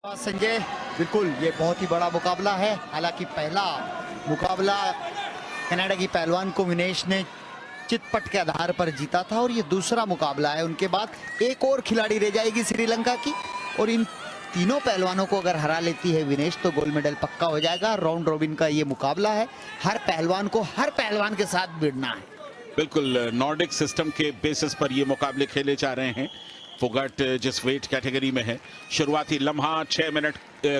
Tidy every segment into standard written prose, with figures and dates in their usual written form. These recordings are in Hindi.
संजय, बिल्कुल ये बहुत ही बड़ा मुकाबला है। हालांकि पहला मुकाबला कनाडा की पहलवान को विनेश ने चितपट के आधार पर जीता था और ये दूसरा मुकाबला है। उनके बाद एक और खिलाड़ी रह जाएगी श्रीलंका की और इन तीनों पहलवानों को अगर हरा लेती है विनेश तो गोल्ड मेडल पक्का हो जाएगा। राउंड रॉबिन का ये मुकाबला है, हर पहलवान को हर पहलवान के साथ भिड़ना है। बिल्कुल नॉर्डिक सिस्टम के बेसिस पर ये मुकाबले खेले जा रहे हैं। फोगाट जिस वेट कैटेगरी में है, शुरुआती लम्हा 6 मिनट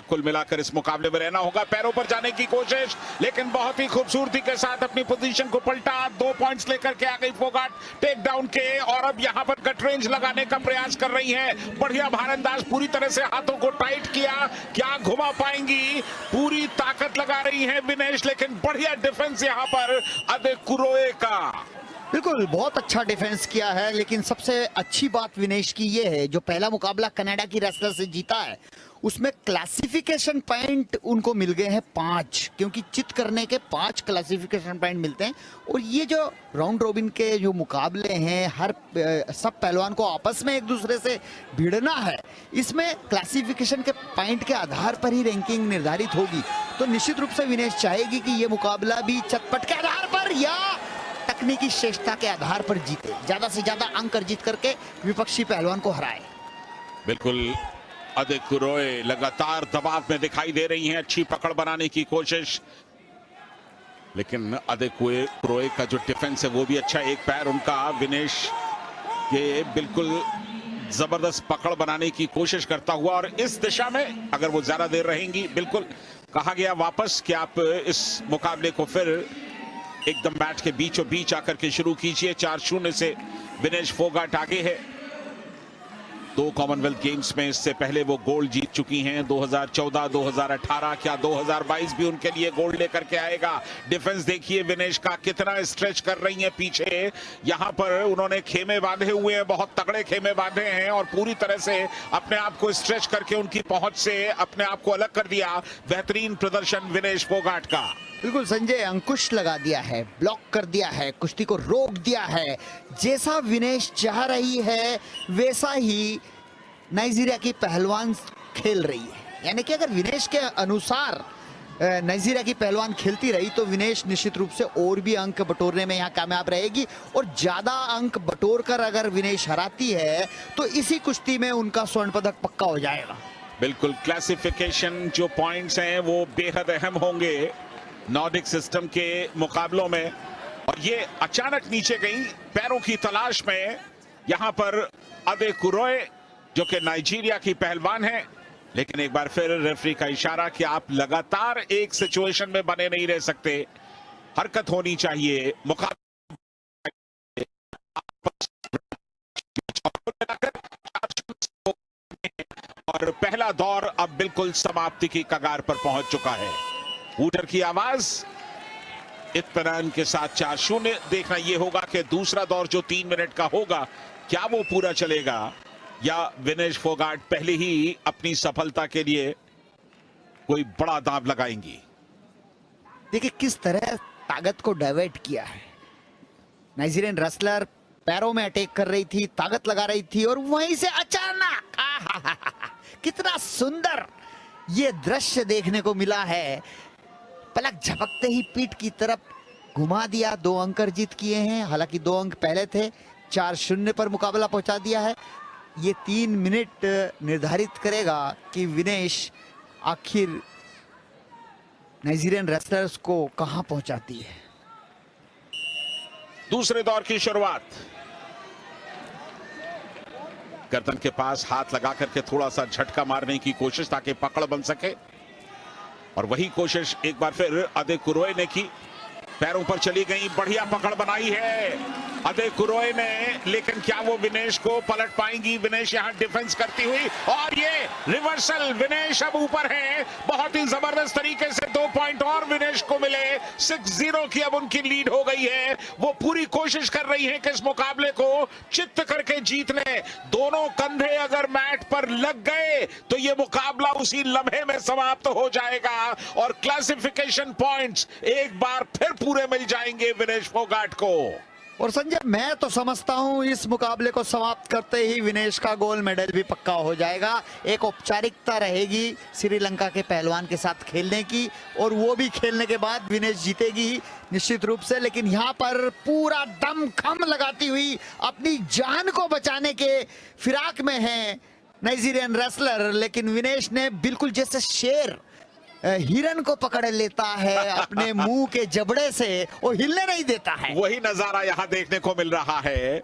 कुल मिलाकर इस मुकाबले में रहना होगा। पैरों पर जाने की कोशिश, लेकिन बहुत ही खूबसूरती के साथ अपनी पोजीशन को पलटा, 2 पॉइंट्स लेकर के आ गई फोगाट टेक डाउन के, और अब यहां पर कट रेंज लगाने का प्रयास कर रही है। बढ़िया भारंदाज, पूरी तरह से हाथों को टाइट किया, क्या घुमा पाएंगी, पूरी ताकत लगा रही है विनेश, लेकिन बढ़िया डिफेंस यहां पर अदेकुरोए का। बिल्कुल बहुत अच्छा डिफेंस किया है, लेकिन सबसे अच्छी बात विनेश की ये है, जो पहला मुकाबला कनाडा की रेसलर से जीता है उसमें क्लासिफिकेशन पॉइंट उनको मिल गए हैं 5, क्योंकि चित करने के 5 क्लासिफिकेशन पॉइंट मिलते हैं। और ये जो राउंड रॉबिन के जो मुकाबले हैं, हर सब पहलवान को आपस में एक दूसरे से भिड़ना है, इसमें क्लासिफिकेशन के पॉइंट के आधार पर ही रैंकिंग निर्धारित होगी। तो निश्चित रूप से विनेश चाहेगी कि ये मुकाबला भी चटपट के आधार पर या तकनीकी श्रेष्ठता के आधार पर जीते, ज्यादा से ज्यादा अंक अर्जित करके विपक्षी पहलवान को हराए। बिल्कुल अदेकुरोए लगातार दबाव में दिखाई दे रही हैं, अच्छी पकड़ बनाने की कोशिश, लेकिन अदेकुरोए का जो डिफेंस है वो भी अच्छा। एक पैर उनका विनेश के बिल्कुल जबरदस्त पकड़ बनाने की कोशिश करता हुआ, और इस दिशा में अगर वो ज्यादा देर रहेंगी, बिल्कुल कहा गया वापस कि आप इस मुकाबले को फिर एकदम मैच के बीचों बीच आकर के शुरू कीजिए। 4-0 से विनेश फोगाट आगे है। 2 कॉमनवेल्थ गेम्स में इससे पहले वो गोल्ड जीत चुकी हैं, 2014, 2018, क्या 2022 भी उनके लिए गोल्ड लेकर के आएगा। डिफेंस देखिए विनेश का, कितना स्ट्रेच कर रही हैं पीछे। यहां पर उन्होंने खेमे बांधे हुए हैं, बहुत तगड़े खेमे बांधे हैं, और पूरी तरह से अपने आप को स्ट्रेच करके उनकी पहुंच से अपने आप को अलग कर दिया। बेहतरीन प्रदर्शन विनेश फोगाट का। बिल्कुल संजय, अंकुश लगा दिया है, ब्लॉक कर दिया है, कुश्ती को रोक दिया है। जैसा विनेश चाह रही है वैसा ही नाइजीरिया की पहलवान खेल रही है। यानी कि अगर विनेश के अनुसार नाइजीरिया की पहलवान खेलती रही तो विनेश निश्चित रूप से और भी अंक बटोरने में यहाँ कामयाब रहेगी, और ज्यादा अंक बटोर कर अगर विनेश हराती है तो इसी कुश्ती में उनका स्वर्ण पदक पक्का हो जाएगा। बिल्कुल क्लासिफिकेशन जो पॉइंट्स हैं वो बेहद अहम होंगे नॉर्डिक सिस्टम के मुकाबलों में, और ये अचानक नीचे गई पैरों की तलाश में। यहां पर अदेकुरोए जो कि नाइजीरिया की पहलवान है, लेकिन एक बार फिर रेफरी का इशारा कि आप लगातार एक सिचुएशन में बने नहीं रह सकते, हरकत होनी चाहिए। और पहला दौर अब बिल्कुल समाप्ति की कगार पर पहुंच चुका है। वूटर की आवाज, इत्मीनान के साथ 4-0। देखना यह होगा कि दूसरा दौर जो 3 मिनट का होगा, क्या वो पूरा चलेगा या विनेश फोगाट पहले ही अपनी सफलता के लिए कोई बड़ा दांव लगाएंगी। देखिए किस तरह ताकत को डाइवर्ट किया है। नाइजीरियन रेसलर पैरों में अटैक कर रही थी, ताकत लगा रही थी, और वहीं से अचानक कितना सुंदर ये दृश्य देखने को मिला है। पलक झपकते ही पीठ की तरफ घुमा दिया, 2 अंक अर्जित किए हैं। हालांकि 2 अंक पहले थे, 4-0 पर मुकाबला पहुंचा दिया है। ये 3 मिनट निर्धारित करेगा कि विनेश आखिर नाइजीरियन रेसलर्स को कहां पहुंचाती है। दूसरे दौर की शुरुआत, गर्दन के पास हाथ लगा करके थोड़ा सा झटका मारने की कोशिश ताकि पकड़ बन सके, और वही कोशिश एक बार फिर अदेकुरोए ने की। पैरों पर चली गई, बढ़िया पकड़ बनाई है अदेकुरोए ने, लेकिन क्या वो विनेश को पलट पाएंगी। विनेश यहां डिफेंस करती हुई, और ये रिवर्सल, विनेश अब ऊपर है। बहुत ही जबरदस्त तरीके से 2 पॉइंट और विनेश को मिले। 6-0 की अब उनकी लीड हो गई है। वो पूरी कोशिश कर रही है कि इस मुकाबले को चित्त करके जीत ले। दोनों कंधे अगर मैट पर लग गए तो ये मुकाबला उसी लम्हे में समाप्त हो जाएगा, और क्लासिफिकेशन पॉइंट्स एक बार फिर पूरे मिल जाएंगे विनेश फोगाट को। और संजय, मैं तो समझता हूं इस मुकाबले को समाप्त करते ही विनेश का गोल्ड मेडल भी पक्का हो जाएगा। एक औपचारिकता रहेगी श्रीलंका के पहलवान के साथ खेलने की, और वो भी खेलने के बाद विनेश जीतेगी निश्चित रूप से। लेकिन यहाँ पर पूरा दम खम लगाती हुई अपनी जान को बचाने के फिराक में है नाइजीरियन रेसलर, लेकिन विनेश ने बिल्कुल जैसे शेर हिरन को पकड़ लेता है अपने मुंह के जबड़े से, वो हिलने नहीं देता है। वही नजारा यहां देखने को मिल रहा है।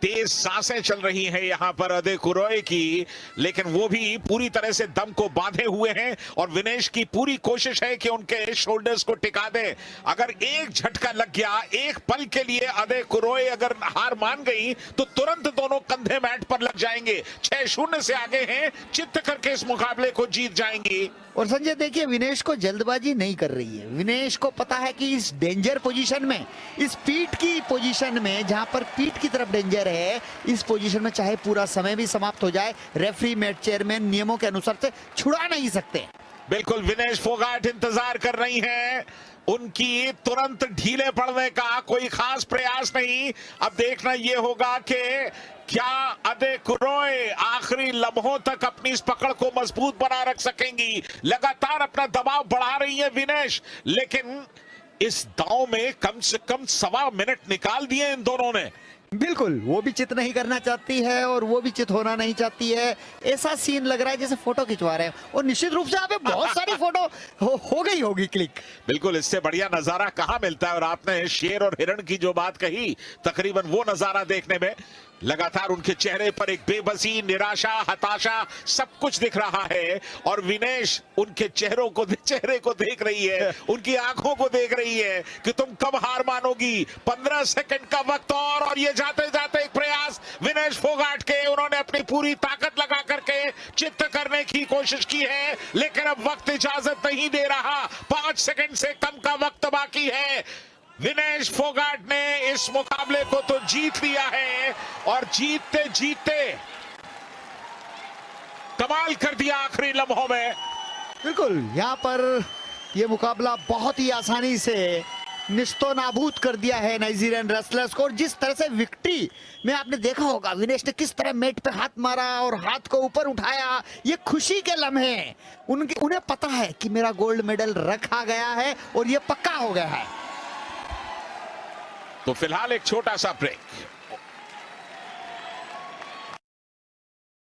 तेज सांसें चल रही हैं यहां पर अदेकुरोए की, लेकिन वो भी पूरी तरह से दम को बांधे हुए हैं और विनेश की पूरी कोशिश है कि उनके शोल्डर्स को टिका दे। अगर एक झटका लग गया, एक पल के लिए अदेकुरोए अगर हार मान गई तो तुरंत दोनों कंधे मैट पर लग जाएंगे। 6-0 से आगे हैं, चित्त करके इस मुकाबले को जीत जाएंगी। और संजय देखिए, विनेश को जल्दबाजी नहीं कर रही है। विनेश को पता है कि इस डेंजर पोजीशन में, इस पीठ की पोजीशन में, जहां पर पीठ की तरफ डेंजर है, इस पोजीशन में चाहे पूरा समय भी समाप्त हो जाए, रेफरी मैच चेयरमैन नियमों के अनुसार से छुड़ा नहीं सकते। बिल्कुल विनेश फोगाट इंतजार कर रही हैं, उनकी तुरंत ढीले पड़ने का कोई खास प्रयास नहीं। अब देखना यह होगा कि क्या अदेकुरोए आखिरी लम्हों तक अपनी इस पकड़ को मजबूत बना रख सकेंगी। लगातार अपना दबाव बढ़ा रही है विनेश, लेकिन इस दांव में कम से कम 1.25 मिनट निकाल दिए इन दोनों ने। बिल्कुल, वो भी चित नहीं करना चाहती है और वो भी चित होना नहीं चाहती है। ऐसा सीन लग रहा है जैसे फोटो खिंचवा रहे हैं, और निश्चित रूप से यहाँ पे बहुत सारी फोटो हो गई होगी क्लिक। बिल्कुल, इससे बढ़िया नजारा कहां मिलता है। और आपने शेर और हिरण की जो बात कही, तकरीबन वो नजारा देखने में लगातार उनके चेहरे पर एक बेबसी, निराशा, हताशा सब कुछ दिख रहा है। और विनेश उनके चेहरे को देख रही है, उनकी आंखों को देख रही है कि तुम कब हार मानोगी। 15 सेकंड का वक्त और ये जाते जाते एक प्रयास विनेश फोगाट के, उन्होंने अपनी पूरी ताकत लगा करके चित्त करने की कोशिश की है, लेकिन अब वक्त इजाजत नहीं दे रहा। 5 सेकंड से कम का वक्त बाकी है। विनेश फोगाट ने इस मुकाबले को तो जीत लिया है, और जीतते जीतते कमाल कर दिया आखिरी लम्हों में। बिल्कुल, यहाँ पर ये मुकाबला बहुत ही आसानी से निस्तो नाबूद कर दिया है नाइजीरियन रेसलर्स को। और जिस तरह से विक्ट्री में आपने देखा होगा विनेश ने किस तरह मेट पे हाथ मारा और हाथ को ऊपर उठाया, ये खुशी के लम्हे उन्हें पता है कि मेरा गोल्ड मेडल रखा गया है और ये पक्का हो गया है। तो फिलहाल एक छोटा सा ब्रेक।